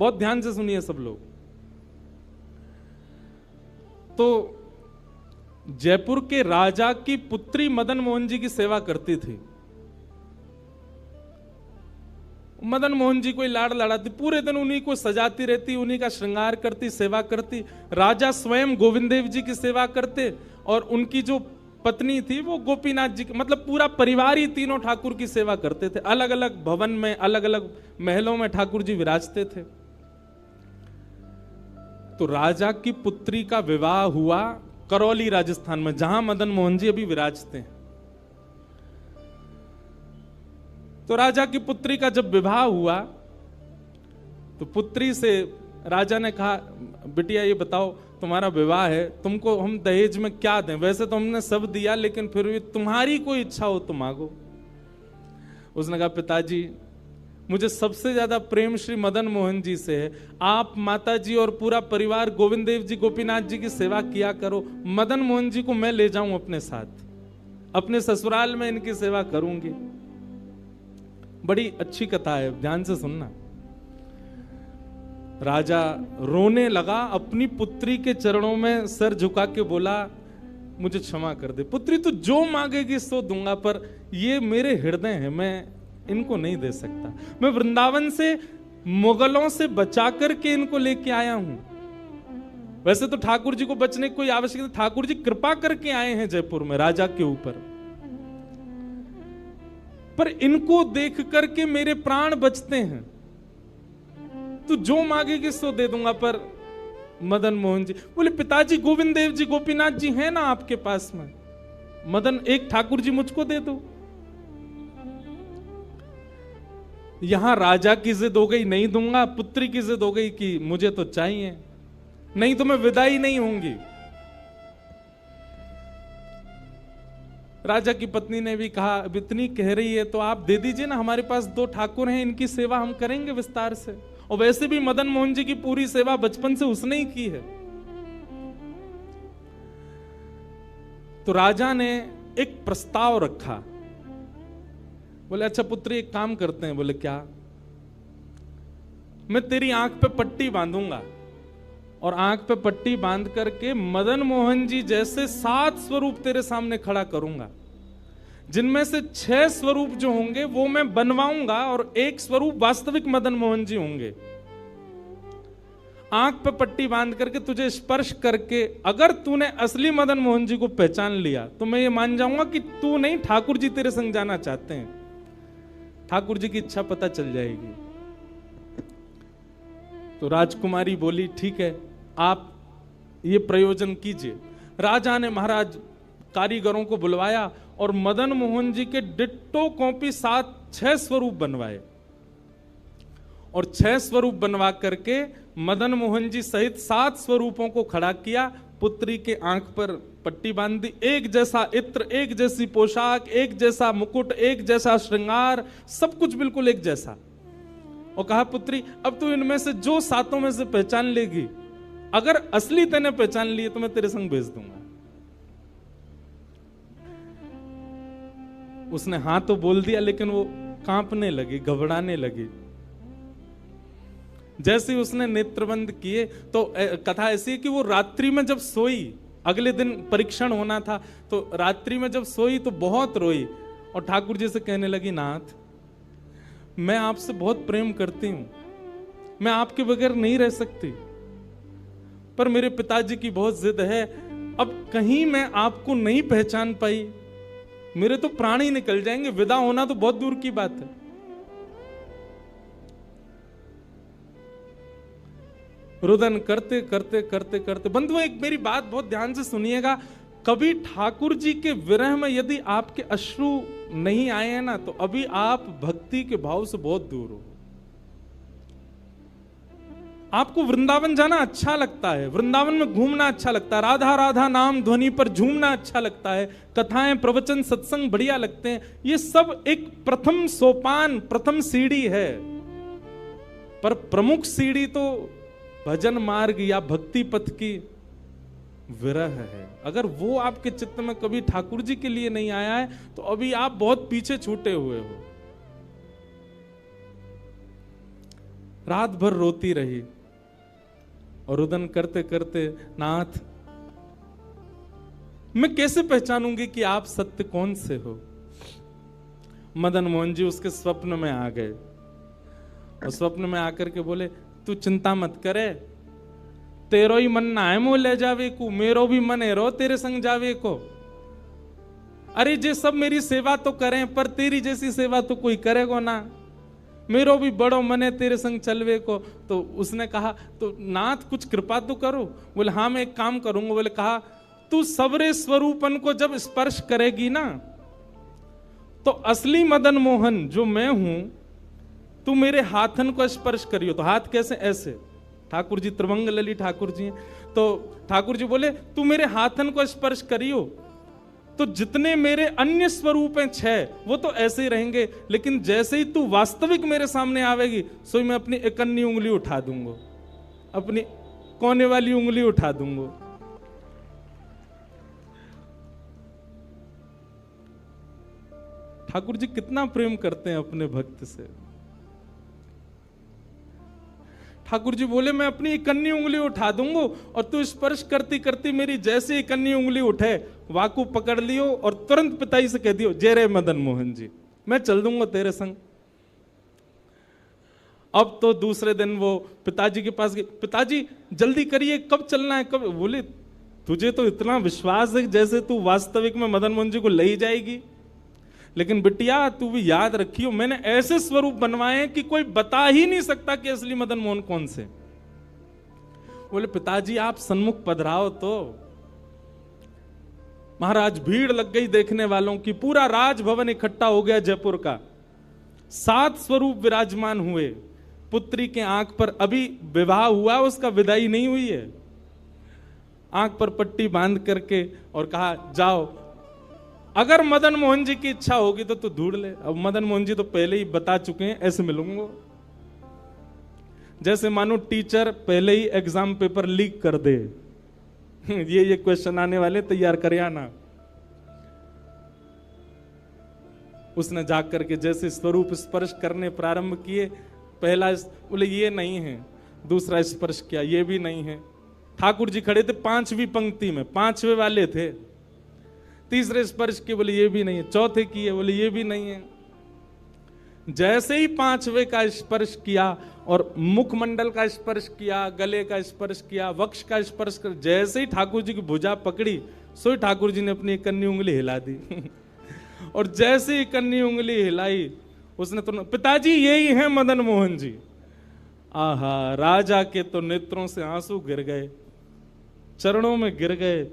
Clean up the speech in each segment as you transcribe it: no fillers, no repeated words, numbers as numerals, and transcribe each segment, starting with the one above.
बहुत ध्यान से सुनिए सब लोग। तो जयपुर के राजा की पुत्री मदन मोहन जी की सेवा करती थी। मदन मोहन जी कोई लाड़ लड़ाती, पूरे दिन उन्हीं को सजाती रहती, उन्हीं का श्रृंगार करती, सेवा करती। राजा स्वयं गोविंद देव जी की सेवा करते और उनकी जो पत्नी थी वो गोपीनाथ जी की, मतलब पूरा परिवार ही तीनों ठाकुर की सेवा करते थे। अलग अलग भवन में, अलग अलग महलों में ठाकुर जी विराजते थे। तो राजा की पुत्री का विवाह हुआ करौली राजस्थान में, जहां मदन मोहन जी अभी विराजते हैं। तो राजा की पुत्री का जब विवाह हुआ तो पुत्री से राजा ने कहा, बिटिया ये बताओ तुम्हारा विवाह है, तुमको हम दहेज में क्या दें? वैसे तो हमने सब दिया, लेकिन फिर भी तुम्हारी कोई इच्छा हो तो मांगो। उसने कहा, पिताजी मुझे सबसे ज्यादा प्रेम श्री मदन मोहन जी से है। आप माता जी और पूरा परिवार गोविंद देव जी गोपीनाथ जी की सेवा किया करो। मदन मोहन जी को मैं ले जाऊं अपने साथ, अपने ससुराल में इनकी सेवा करूंगी। बड़ी अच्छी कथा है, ध्यान से सुनना। राजा रोने लगा, अपनी पुत्री के चरणों में सिर झुका के बोला, मुझे क्षमा कर दे पुत्री, तू जो मांगेगी सो दूंगा, पर ये मेरे हृदय है, मैं इनको नहीं दे सकता। मैं वृंदावन से मुगलों से बचा करके इनको लेके आया हूं। वैसे तो ठाकुर जी को बचने की कोई आवश्यकता नहीं, ठाकुर जी कृपा करके आए हैं जयपुर में राजा के ऊपर, पर इनको देख करके मेरे प्राण बचते हैं। तू जो मांगेगी सो दे दूंगा। पर मदन मोहन जी बोले, पिताजी गोविंद देव जी गोपीनाथ जी हैं ना आपके पास में, मदन एक ठाकुर जी मुझको दे दो। यहां राजा की जिद हो गई, नहीं दूंगा। पुत्री की जिद हो गई कि मुझे तो चाहिए, नहीं तो मैं विदाई नहीं होंगी। राजा की पत्नी ने भी कहा, अब इतनी कह रही है तो आप दे दीजिए ना, हमारे पास 2 ठाकुर हैं, इनकी सेवा हम करेंगे विस्तार से। और वैसे भी मदन मोहन जी की पूरी सेवा बचपन से उसने ही की है। तो राजा ने एक प्रस्ताव रखा। बोले, अच्छा पुत्री एक काम करते हैं। बोले, क्या? मैं तेरी आंख पे पट्टी बांधूंगा और आंख पे पट्टी बांध करके मदन मोहन जी जैसे 7 स्वरूप तेरे सामने खड़ा करूंगा, जिनमें से 6 स्वरूप जो होंगे वो मैं बनवाऊंगा और 1 स्वरूप वास्तविक मदन मोहन जी होंगे। आंख पे पट्टी बांध करके तुझे स्पर्श करके अगर तूने असली मदन मोहन जी को पहचान लिया तो मैं ये मान जाऊंगा कि तू नहीं, ठाकुर जी तेरे संग जाना चाहते हैं। ठाकुर जी की इच्छा पता चल जाएगी। तो राजकुमारी बोली, ठीक है, आप ये प्रयोजन कीजिए। राजा ने महाराज कारीगरों को बुलवाया और मदन मोहन जी के डिट्टो कॉपी 6 स्वरूप बनवाए और 6 स्वरूप बनवा करके मदन मोहन जी सहित 7 स्वरूपों को खड़ा किया। पुत्री के आंख पर पट्टी बांध दी, एक जैसा इत्र, एक जैसी पोशाक, एक जैसा मुकुट, एक जैसा श्रृंगार, सब कुछ बिल्कुल एक जैसा। और कहा, पुत्री अब तू इनमें से जो 7 में से पहचान लेगी, अगर असली तेने पहचान लिए तो मैं तेरे संग भेज दूंगा। उसने हाँ तो बोल दिया, लेकिन वो कांपने लगी, घबराने लगी। जैसे ही उसने नेत्रबंद किए तो कथा ऐसी है कि वो रात्रि में जब सोई, अगले दिन परीक्षण होना था, तो रात्रि में जब सोई तो बहुत रोई और ठाकुर जी से कहने लगी, नाथ मैं आपसे बहुत प्रेम करती हूं, मैं आपके बगैर नहीं रह सकती, पर मेरे पिताजी की बहुत जिद है। अब कहीं मैं आपको नहीं पहचान पाई, मेरे तो प्राण ही निकल जाएंगे, विदा होना तो बहुत दूर की बात है। रुदन करते करते करते करते, बंधुओं एक मेरी बात बहुत ध्यान से सुनिएगा, कभी ठाकुर जी के विरह में यदि आपके अश्रु नहीं आए हैं ना, तो अभी आप भक्ति के भाव से बहुत दूर हो। आपको वृंदावन जाना अच्छा लगता है, वृंदावन में घूमना अच्छा लगता है, राधा राधा नाम ध्वनि पर झूमना अच्छा लगता है, कथाएं प्रवचन सत्संग बढ़िया लगते हैं, ये सब एक प्रथम सोपान, प्रथम सीढ़ी है। पर प्रमुख सीढ़ी तो भजन मार्ग या भक्ति पथ की विरह है। अगर वो आपके चित्त में कभी ठाकुर जी के लिए नहीं आया है तो अभी आप बहुत पीछे छूटे हुए हो। रात भर रोती रही और रुदन करते करते, नाथ मैं कैसे पहचानूंगी कि आप सत्य कौन से हो। मदन मोहन जी उसके स्वप्न में आ गए और स्वप्न में आकर के बोले, तू चिंता मत करे, तेरो ही मन ना है मोह ले जावे को, मेरो भी मन है रो तेरे संग जावे को। अरे जे सब मेरी सेवा तो करें, पर तेरी जैसी सेवा तो कोई करेगो ना, मेरो भी बड़ो मन है तेरे संग चलवे को। तो उसने कहा, तो नाथ कुछ कृपा तो करो। बोले हाँ मैं एक काम करूंगा। बोले कहा, तू सबरे स्वरूपन को जब स्पर्श करेगी ना, तो असली मदन मोहन जो मैं हूं, तू मेरे हाथन को स्पर्श करियो। तो हाथ कैसे? ऐसे। ठाकुर जी त्रिभंग लली ठाकुर जी हैं, तो ठाकुर जी बोले तू मेरे हाथन को स्पर्श करियो, तो जितने मेरे अन्य स्वरूप हैं 6 वो तो ऐसे ही रहेंगे, लेकिन जैसे ही तू वास्तविक मेरे सामने आवेगी, सो मैं अपनी इकन्नी उंगली उठा दूंगा, अपनी कोने वाली उंगली उठा दूंगा। ठाकुर जी कितना प्रेम करते हैं अपने भक्त से। ठाकुर जी बोले मैं अपनी इकन्नी उंगली उठा दूंगा और तू स्पर्श करती करती मेरी जैसे इकन्नी उंगली उठे, वाकू पकड़ लियो और तुरंत पिताजी से कह दियो, जय रे मदन मोहन जी, मैं चल दूंगा तेरे संग। अब तो दूसरे दिन वो पिताजी के पास गए, पिताजी जल्दी करिए, कब चलना है, कब? बोले तुझे तो इतना विश्वास है जैसे तू वास्तविक में मदन मोहन जी को ले ही जाएगी, लेकिन बिटिया तू भी याद रखियो, मैंने ऐसे स्वरूप बनवाए कि कोई बता ही नहीं सकता कि असली मदन मोहन कौन से। बोले पिताजी आप सन्मुख पधराओ। तो महाराज भीड़ लग गई देखने वालों की, पूरा राजभवन इकट्ठा हो गया जयपुर का। 7 स्वरूप विराजमान हुए। पुत्री के आंख पर अभी विवाह हुआ, उसका विदाई नहीं हुई है, आंख पर पट्टी बांध करके और कहा जाओ, अगर मदन मोहन जी की इच्छा होगी तो तू ढूंढ ले। अब मदन मोहन जी तो पहले ही बता चुके हैं, ऐसे मिलूंगा। जैसे मानो टीचर पहले ही एग्जाम पेपर लीक कर दे, ये क्वेश्चन आने वाले, तैयार कर आना। उसने जाकर के जैसे स्वरूप स्पर्श करने प्रारंभ किए, पहला बोले ये नहीं है, दूसरा स्पर्श किया, ये भी नहीं है। ठाकुर जी खड़े थे 5वीं पंक्ति में, 5वें वाले थे। तीसरे स्पर्श किए, बोले ये भी नहीं है। चौथे किए, बोले ये भी नहीं है। जैसे ही 5वें का स्पर्श किया और मुखमंडल का स्पर्श किया, गले का स्पर्श किया, वक्ष का स्पर्श कर, जैसे ही ठाकुर जी की भुजा पकड़ी, सो ठाकुर जी ने अपनी इकन्नी उंगली हिला दी। और जैसे ही इकन्नी उंगली हिलाई, उसने तो, पिताजी यही है मदन मोहन जी। आहा, राजा के तो नेत्रों से आंसू गिर गए, चरणों में गिर गए,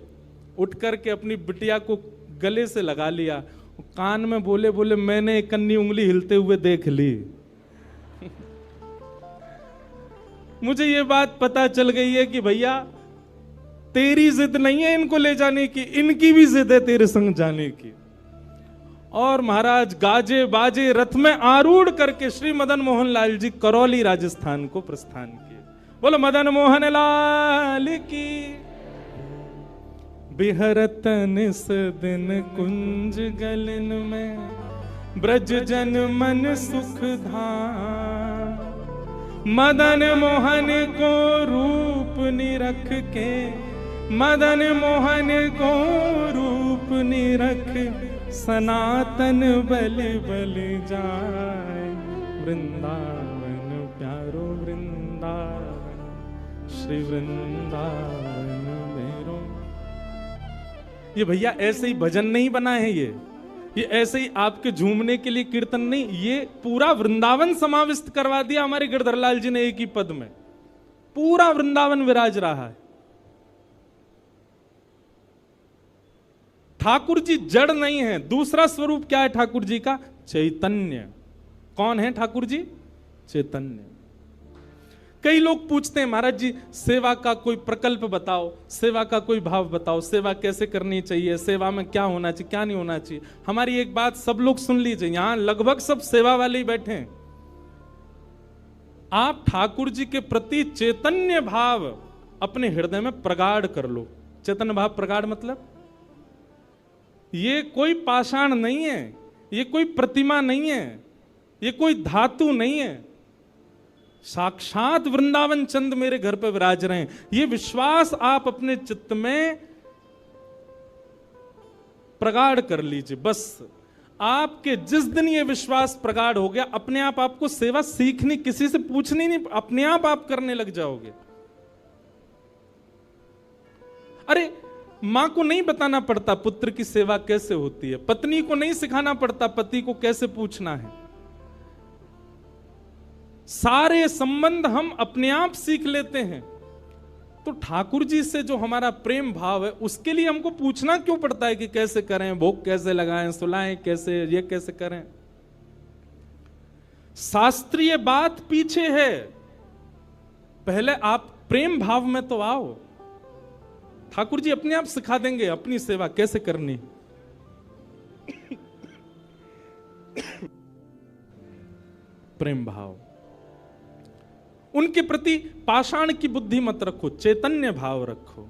उठ करके अपनी बिटिया को गले से लगा लिया, कान में बोले बोले मैंने इकन्नी उंगली हिलते हुए देख ली। मुझे ये बात पता चल गई है कि भैया तेरी जिद नहीं है इनको ले जाने की, इनकी भी जिद है तेरे संग जाने की। और महाराज गाजे बाजे रथ में आरूढ़ करके श्री मदन मोहन लाल जी करौली राजस्थान को प्रस्थान किए। बोलो मदन मोहन लाल की। बिहरत निस दिन कुंज गलन में, ब्रज जन मन सुख धाम। मदन मोहन को रूप निरख के, मदन मोहन को रूप निरख, सनातन बल बल जाए। वृंदावन प्यारो वृंदावन, श्री वृंदावन मेरो। ये भैया ऐसे ही भजन नहीं बना है, ये ऐसे ही आपके झूमने के लिए कीर्तन नहीं, ये पूरा वृंदावन समाविष्ट करवा दिया हमारे गिरधर लाल जी ने एक ही पद में। पूरा वृंदावन विराज रहा है। ठाकुर जी जड़ नहीं है। दूसरा स्वरूप क्या है ठाकुर जी का? चैतन्य। कौन है ठाकुर जी? चैतन्य। कई लोग पूछते हैं महाराज जी सेवा का कोई प्रकल्प बताओ, सेवा का कोई भाव बताओ, सेवा कैसे करनी चाहिए, सेवा में क्या होना चाहिए क्या नहीं होना चाहिए। हमारी एक बात सब लोग सुन लीजिए, यहां लगभग सब सेवा वाले ही बैठे हैं। आप ठाकुर जी के प्रति चैतन्य भाव अपने हृदय में प्रगाढ़ कर लो। चैतन्य भाव प्रगाढ़ मतलब ये कोई पाषाण नहीं है, ये कोई प्रतिमा नहीं है, ये कोई धातु नहीं है। साक्षात वृंदावन चंद मेरे घर पे विराज रहे हैं, ये विश्वास आप अपने चित्त में प्रगाढ़ कर लीजिए। बस आपके जिस दिन ये विश्वास प्रगाढ़ हो गया, अपने आप आपको सेवा सीखनी, किसी से पूछनी नहीं, अपने आप करने लग जाओगे। अरे मां को नहीं बताना पड़ता पुत्र की सेवा कैसे होती है, पत्नी को नहीं सिखाना पड़ता पति को कैसे पूछना है। सारे संबंध हम अपने आप सीख लेते हैं। तो ठाकुर जी से जो हमारा प्रेम भाव है, उसके लिए हमको पूछना क्यों पड़ता है कि कैसे करें, भोग कैसे लगाएं, सुलाएं कैसे, ये कैसे करें। शास्त्रीय बात पीछे है, पहले आप प्रेम भाव में तो आओ। ठाकुर जी अपने आप सिखा देंगे अपनी सेवा कैसे करनी। प्रेम भाव, उनके प्रति पाषाण की बुद्धि मत रखो, चैतन्य भाव रखो।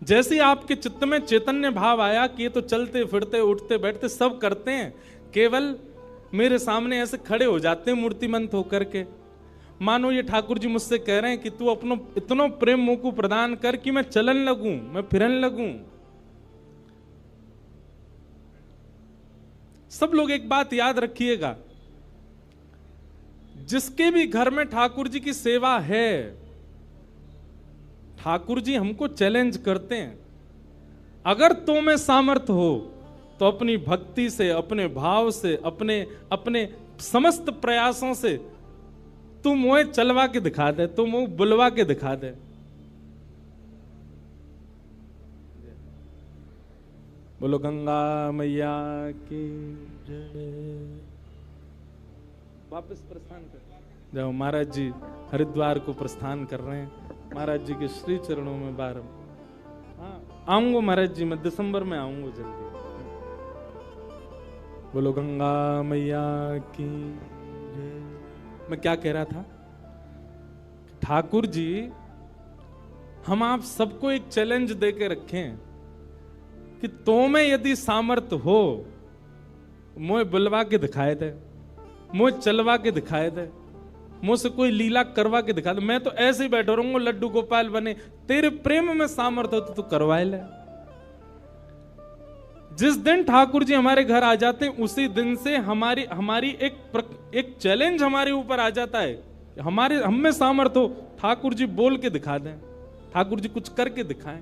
जैसे आपके चित्त में चैतन्य भाव आया कि ये तो चलते फिरते उठते बैठते सब करते हैं, केवल मेरे सामने ऐसे खड़े हो जाते हैं मूर्तिमंत होकर के, मानो ये ठाकुर जी मुझसे कह रहे हैं कि तू अपनो इतना प्रेम मुझको प्रदान कर कि मैं चलन लगूं, मैं फिरन लगूं। सब लोग एक बात याद रखिएगा, जिसके भी घर में ठाकुर जी की सेवा है, ठाकुर जी हमको चैलेंज करते हैं, अगर तो में सामर्थ्य हो तो अपनी भक्ति से, अपने भाव से, अपने समस्त प्रयासों से तू मुझे चलवा के दिखा दे, तू मुझे बुलवा के दिखा दे। बोलो गंगा मैया की जय। वापस प्रस्थान कर जाओ। महाराज जी हरिद्वार को प्रस्थान कर रहे हैं, महाराज जी के श्री चरणों में बार। हाँ आऊंगा महाराज जी, मैं दिसंबर में आऊंगा जल्दी। बोलो गंगा मैया की जय। मैं क्या कह रहा था, ठाकुर जी हम आप सबको एक चैलेंज देके रखें कि तो में यदि सामर्थ्य हो, मुझे बुलवा के दिखाए दे, मुझे चलवा के दिखाए दे, मुझसे कोई लीला करवा के दिखा दे। मैं तो ऐसे ही बैठा रहूंगा लड्डू गोपाल बने, तेरे प्रेम में सामर्थ्य हो तो तू करवाए ले। जिस दिन ठाकुर जी हमारे घर आ जाते हैं, उसी दिन से हमारी एक चैलेंज हमारे ऊपर आ जाता है, हम में सामर्थ्य हो, ठाकुर जी बोल के दिखा दें, ठाकुर जी कुछ करके दिखाएं।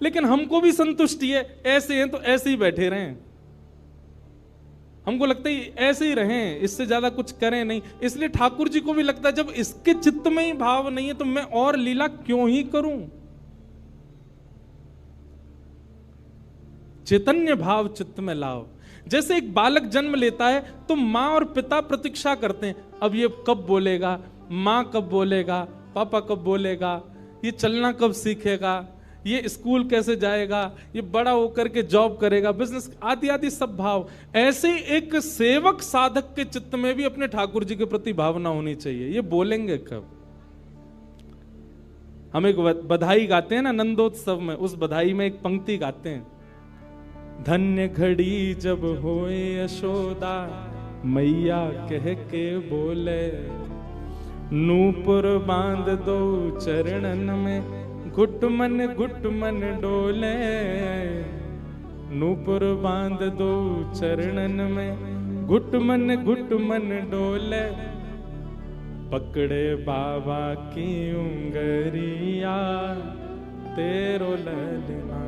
लेकिन हमको भी संतुष्टि है, ऐसे हैं तो ऐसे ही बैठे रहें, हमको लगता है ऐसे ही रहें, इससे ज्यादा कुछ करें नहीं। इसलिए ठाकुर जी को भी लगता है जब इसके चित्त में ही भाव नहीं है तो मैं और लीला क्यों ही करूं। चैतन्य भाव चित्त में लाओ। जैसे एक बालक जन्म लेता है तो मां और पिता प्रतीक्षा करते हैं, अब ये कब बोलेगा, मां कब बोलेगा, पापा कब बोलेगा, ये चलना कब सीखेगा, ये स्कूल कैसे जाएगा, ये बड़ा होकर के जॉब करेगा, बिजनेस आदि आदि सब भाव। ऐसे एक सेवक साधक के चित्त में भी अपने ठाकुर जी के प्रति भावना होनी चाहिए, ये बोलेंगे कब। हम एक बधाई गाते हैं ना नंदोत्सव में, उस बधाई में एक पंक्ति गाते हैं, धन्य घड़ी जब होए यशोदा मैया कह के बोले, नूपुर बांध दो चरणन में घुट मन डोले, नूपुर बांध दो चरणन में घुट मन डोले, पकड़े बाबा की उंगरिया तेरो ललना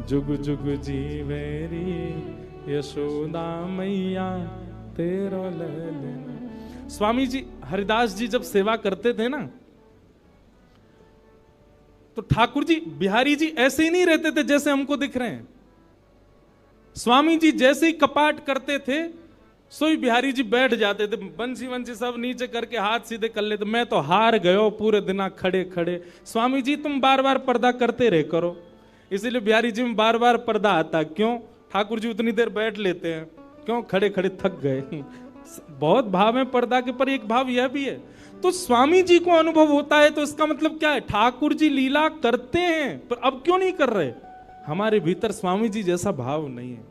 जुग जुग जीवेरी यशोदा मैया तेरो ललना। स्वामी जी हरिदास जी जब सेवा करते थे ना, तो ठाकुर जी बिहारी जी ऐसे ही नहीं रहते थे जैसे हमको दिख रहे हैं। स्वामी जी जैसे ही कपाट करते थे, सोई बिहारी जी बैठ जाते थे, बंसी वंसी सब नीचे करके हाथ सीधे कर लेते। मैं तो हार गयो पूरे दिन खड़े खड़े। स्वामी जी तुम बार बार पर्दा करते रहे करो, इसीलिए बिहारी जी में बार बार पर्दा आता। क्यों? ठाकुर जी उतनी देर बैठ लेते हैं, क्यों? खड़े खड़े थक गए। बहुत भाव है पर्दा के, पर एक भाव यह भी है। तो स्वामी जी को अनुभव होता है, तो इसका मतलब क्या है? ठाकुर जी लीला करते हैं, पर अब क्यों नहीं कर रहे? हमारे भीतर स्वामी जी जैसा भाव नहीं है।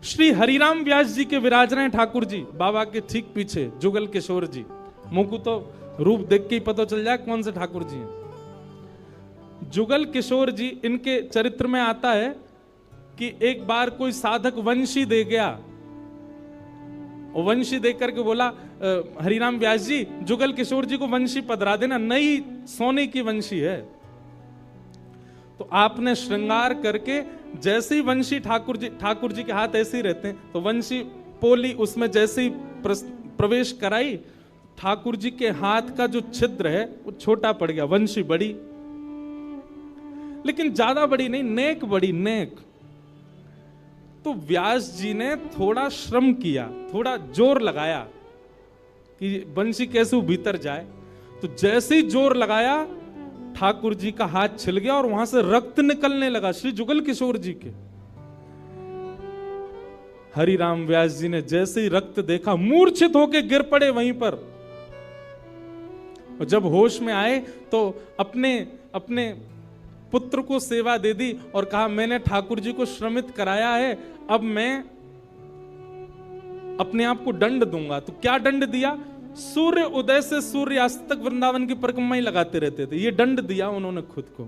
श्री हरिराम व्यास जी के विराज रहे ठाकुर जी बाबा के ठीक पीछे, जुगल किशोर जी। मुंह को तो रूप देख के ही पता चल जाए कौन से ठाकुर जी हैं। जुगल किशोर जी, इनके चरित्र में आता है कि एक बार कोई साधक वंशी दे गया, और वंशी देख करके बोला हरिराम व्यास जी जुगल किशोर जी को वंशी पधरा देना, नई सोने की वंशी है। तो आपने श्रृंगार करके जैसे ही वंशी ठाकुर जी के हाथ ऐसे ही रहते हैं, तो वंशी पोली उसमें जैसे ही प्रवेश कराई, ठाकुर जी के हाथ का जो छिद्र है वो छोटा पड़ गया, वंशी बड़ी, लेकिन ज्यादा बड़ी नहीं, नेक बड़ी, नेक। तो व्यास जी ने थोड़ा श्रम किया, थोड़ा जोर लगाया कि वंशी कैसे वो भीतर जाए। तो जैसे ही जोर लगाया, ठाकुर जी का हाथ छिल गया और वहां से रक्त निकलने लगा, श्री जुगल किशोर जी के। हरिराम व्यास जी ने जैसे ही रक्त देखा, मूर्छित होकर गिर पड़े वहीं पर। और जब होश में आए तो अपने पुत्र को सेवा दे दी और कहा मैंने ठाकुर जी को श्रमित कराया है, अब मैं अपने आप को दंड दूंगा। तो क्या दंड दिया? सूर्य उदय से सूर्यास्त तक वृंदावन की परिक्रमा ही लगाते रहते थे, ये दंड दिया उन्होंने खुद को।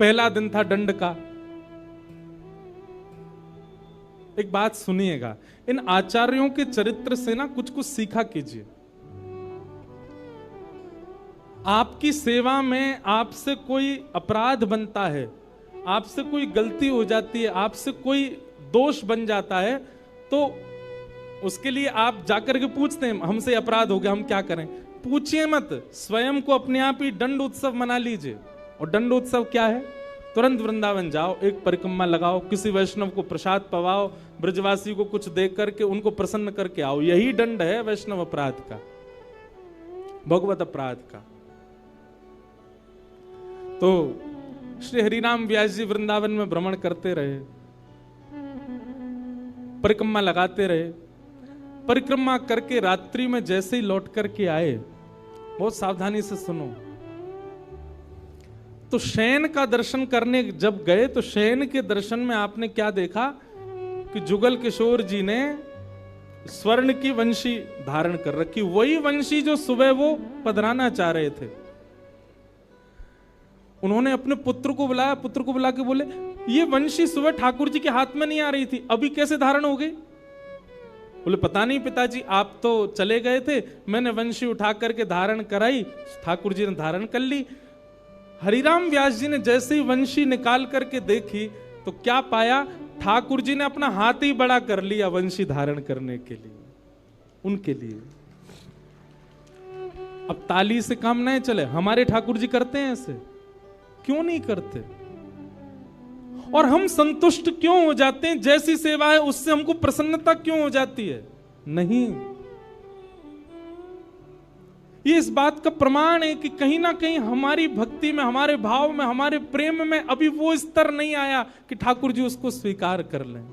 पहला दिन था दंड का। एक बात सुनिएगा, इन आचार्यों के चरित्र से ना कुछ कुछ सीखा कीजिए। आपकी सेवा में आपसे कोई अपराध बनता है, आपसे कोई गलती हो जाती है, आपसे कोई दोष बन जाता है, तो उसके लिए आप जाकर के पूछते हैं हमसे अपराध हो गया, हम क्या करें? पूछिए मत, स्वयं को अपने आप ही दंड उत्सव मना लीजिए। और दंड उत्सव क्या है? तुरंत वृंदावन जाओ, एक परिक्रमा लगाओ, किसी वैष्णव को प्रसाद पवाओ, ब्रजवासी को कुछ दे करके उनको प्रसन्न करके आओ। यही दंड है वैष्णव अपराध का, भगवत अपराध का। तो श्री हरिराम व्यास जी वृंदावन में भ्रमण करते रहे, परिक्रमा लगाते रहे। परिक्रमा करके रात्रि में जैसे ही लौट करके आए, बहुत सावधानी से सुनो, तो शयन का दर्शन करने जब गए तो शयन के दर्शन में आपने क्या देखा कि जुगल किशोर जी ने स्वर्ण की वंशी धारण कर रखी, वही वंशी जो सुबह वो पधराना चाह रहे थे। उन्होंने अपने पुत्र को बुलाया, पुत्र को बुला के बोले ये वंशी सुबह ठाकुर जी के हाथ में नहीं आ रही थी, अभी कैसे धारण हो गई? बोले पता नहीं पिताजी, आप तो चले गए थे, मैंने वंशी उठा करके धारण कराई, ठाकुर जी ने धारण कर ली। हरिराम व्यास जी ने जैसे ही वंशी निकाल करके देखी तो क्या पाया? ठाकुर जी ने अपना हाथ ही बड़ा कर लिया वंशी धारण करने के लिए, उनके लिए। अब ताली से काम नहीं चले, हमारे ठाकुर जी करते हैं ऐसे? क्यों नहीं करते? और हम संतुष्ट क्यों हो जाते हैं? जैसी सेवा है उससे हमको प्रसन्नता क्यों हो जाती है? नहीं। ये इस बात का प्रमाण है कि कहीं ना कहीं हमारी भक्ति में, हमारे भाव में, हमारे प्रेम में अभी वो स्तर नहीं आया कि ठाकुर जी उसको स्वीकार कर लें।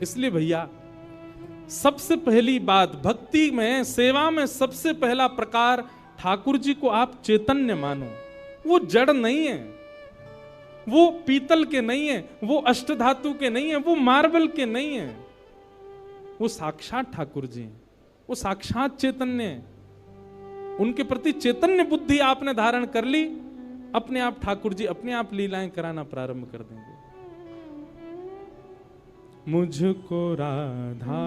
इसलिए भैया, सबसे पहली बात भक्ति में, सेवा में सबसे पहला प्रकार, ठाकुर जी को आप चैतन्य मानो। वो जड़ नहीं है, वो पीतल के नहीं है, वो अष्टधातु के नहीं है, वो मार्बल के नहीं है, वो साक्षात ठाकुर जी हैं, वो साक्षात चैतन्य है। उनके प्रति चैतन्य बुद्धि आपने धारण कर ली, अपने आप ठाकुर जी अपने आप लीलाएं कराना प्रारंभ कर देंगे। मुझको राधा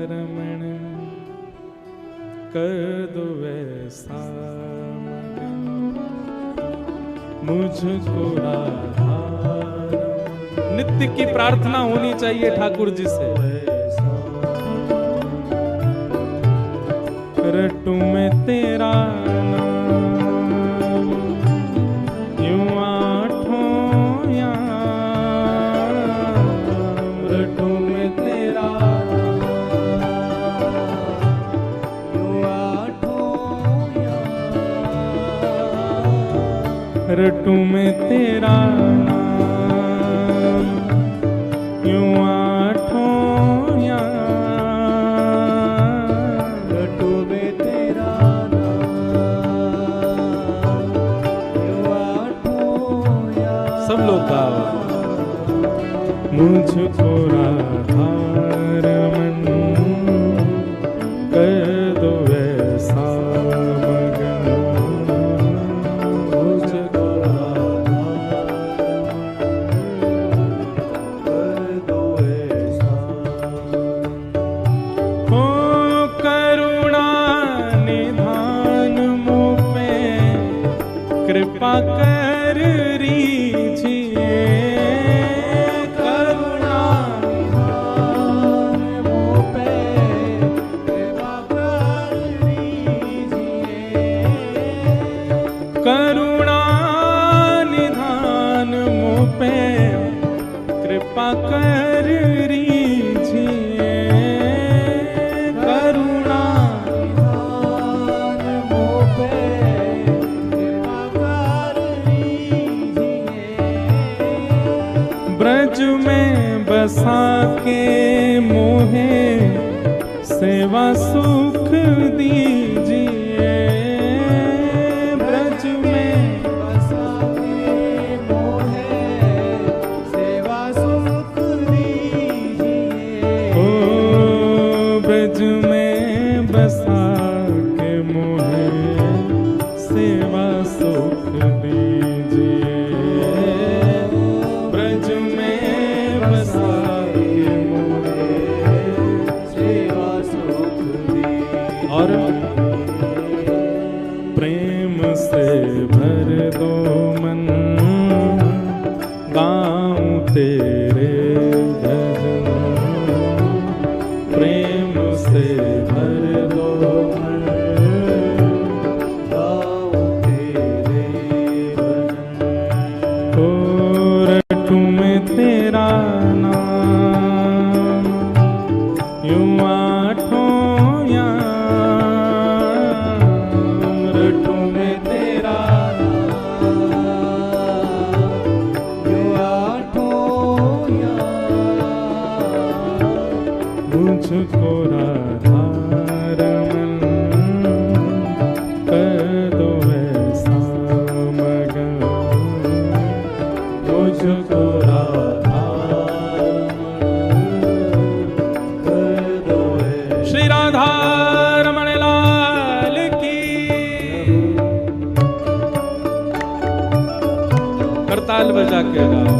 रमण कर दो वैसा, मुझको राधा, नित्य की प्रार्थना होनी चाहिए ठाकुर जी से। रटू में तेरा नाम यूं आठों याम, रटू में तेरा यूं आठों याम, रटू में तेरा नाम यूं आठों याम, मुझको राधारमन कर दो ऐसा मगन, मुझको कर दो ऐसा। हो करुणा निधान मुझ पे कृपा कर रीझिए, करुणा निधान मुझ पे कृपा कर रीझिए, करुणा निधान मुझ पे कृपा कर रीझिए, करुणा निधान मुझ पे कृपा कर रीझिए, ब्रज में बसा के मोहे सेवा सुख दीजिए, ब्रज में बसा के मोहे सेवा सुख दीजिए, ओ ब्रज में बसा के मोहे सेवा सुख दीजिए, ब्रज में बसा के मोहे सेवा सुख दीजिए, और प्रेम से भर दो मन गाऊं तेरे भजन, प्रेम से भर दो मन गाऊं तेरे भजन, ओ रटूं मैं तेरा नाम यूं आठों याम, रटूं मैं तेरा नाम यूं आठों याम, मुझको राधारमन कर दो ऐसा मगन, मुझको राधारमन कर दो ऐसा। श्री राधारमण लाल की, करताल बजा के गाओ।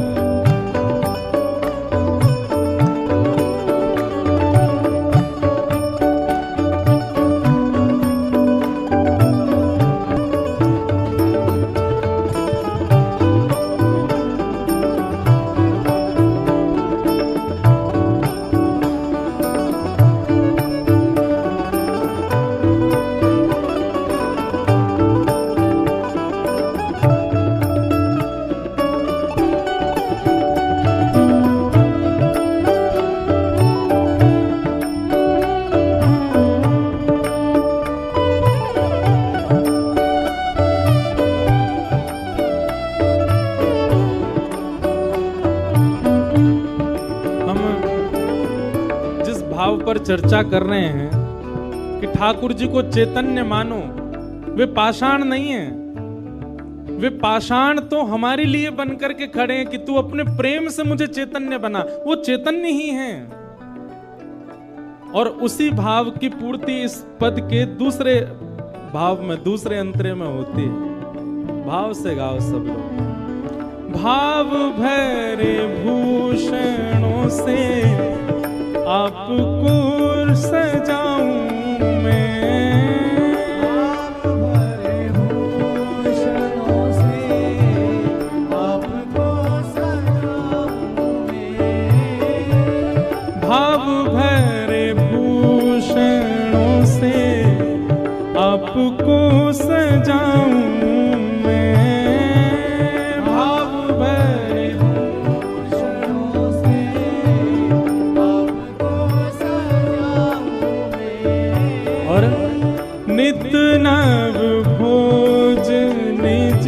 पर चर्चा कर रहे हैं कि ठाकुर जी को चैतन्य मानो, वे पाषाण नहीं है, वे पाषाण तो हमारे लिए बन करके खड़े हैं कि तू अपने प्रेम से मुझे चैतन्य बना, वो चैतन्य ही हैं। और उसी भाव की पूर्ति इस पद के दूसरे भाव में, दूसरे अंतरे में होती है। भाव से गाओ सब लोग। भाव भरे भूषणों से आपको सजाऊं मैं, भाव भरे भूषणों से आपको सजाऊं मैं, भाव भरे भूषणों से आपको सजाऊं मैं, भाव भरे भूषणों से आपको सजाऊं मैं, और नित नव भोज निज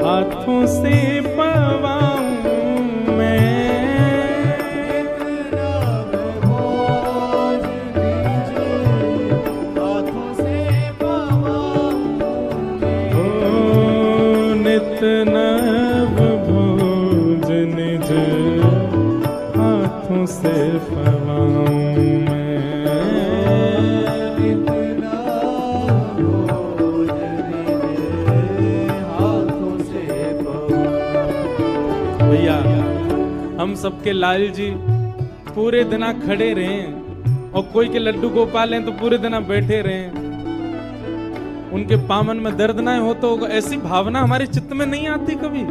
हाथों से पवाऊं मैं, नित नव भोज निज हाथों से पवाऊं मैं, ओ नित नव भोज निज हाथों से पवाऊं मैं, इतना भोज दीजिए हाथों से पवाऊं। भैया हम सबके लाल जी पूरे दिना खड़े रहे और कोई के लड्डू गोपाल हैं तो पूरे दिना बैठे रहे, उनके पामन में दर्द ना हो तो ऐसी भावना हमारे चित्त में नहीं आती कभी।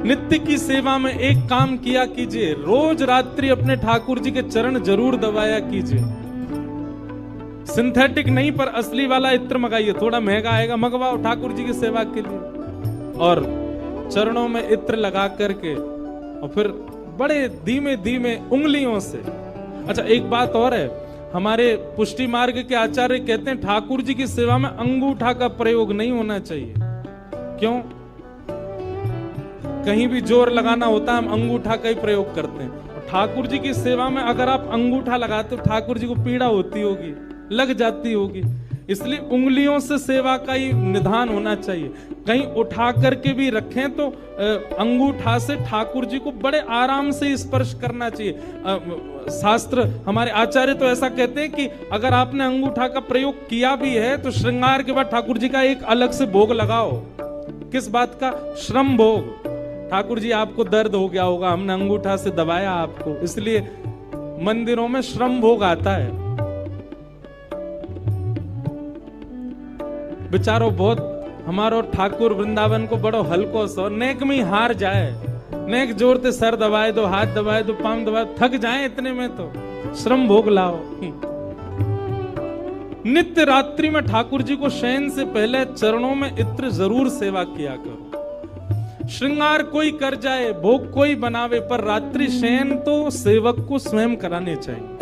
नित्य की सेवा में एक काम किया कीजिए, रोज रात्रि अपने ठाकुर जी के चरण जरूर दबाया कीजिए। सिंथेटिक नहीं पर असली वाला इत्र मंगाइए, थोड़ा महंगा आएगा, मंगवाओ ठाकुर जी की सेवा के लिए, और चरणों में इत्र लगा करके और फिर बड़े धीमे धीमे उंगलियों से। अच्छा एक बात और है, हमारे पुष्टि मार्ग के आचार्य कहते हैं ठाकुर जी की सेवा में अंगूठा का प्रयोग नहीं होना चाहिए। क्यों? कहीं भी जोर लगाना होता है हम अंगूठा का ही प्रयोग करते हैं। ठाकुर जी की सेवा में अगर आप अंगूठा लगाते हो ठाकुर जी को पीड़ा होती होगी, लग जाती होगी, इसलिए उंगलियों से सेवा का ही निधान होना चाहिए। कहीं उठा करके भी रखें तो अंगूठा से ठाकुर जी को बड़े आराम से स्पर्श करना चाहिए। शास्त्र हमारे आचार्य तो ऐसा कहते हैं कि अगर आपने अंगूठा का प्रयोग किया भी है तो श्रृंगार के बाद ठाकुर जी का एक अलग से भोग लगाओ। किस बात का? श्रम भोग। ठाकुर जी आपको दर्द हो गया होगा, हमने अंगूठा से दबाया आपको, इसलिए मंदिरों में श्रम भोग आता है। बेचारो बहुत हमारो ठाकुर वृंदावन को बड़ो हल्को सो, नेक में हार जाए, नेक जोर से सर दबाए दो, हाथ दबाए दो, पांव दबाए, थक जाए इतने में तो श्रम भोग लाओ। नित्य रात्रि में ठाकुर जी को शयन से पहले चरणों में इत्र जरूर सेवा किया करो। श्रृंगार कोई कर जाए, भोग कोई बनावे, पर रात्रि शयन तो सेवक को स्वयं कराने चाहिए।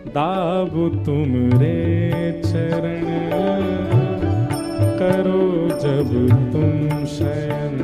दाबु तुमरे चरण करो जब तुम शयन,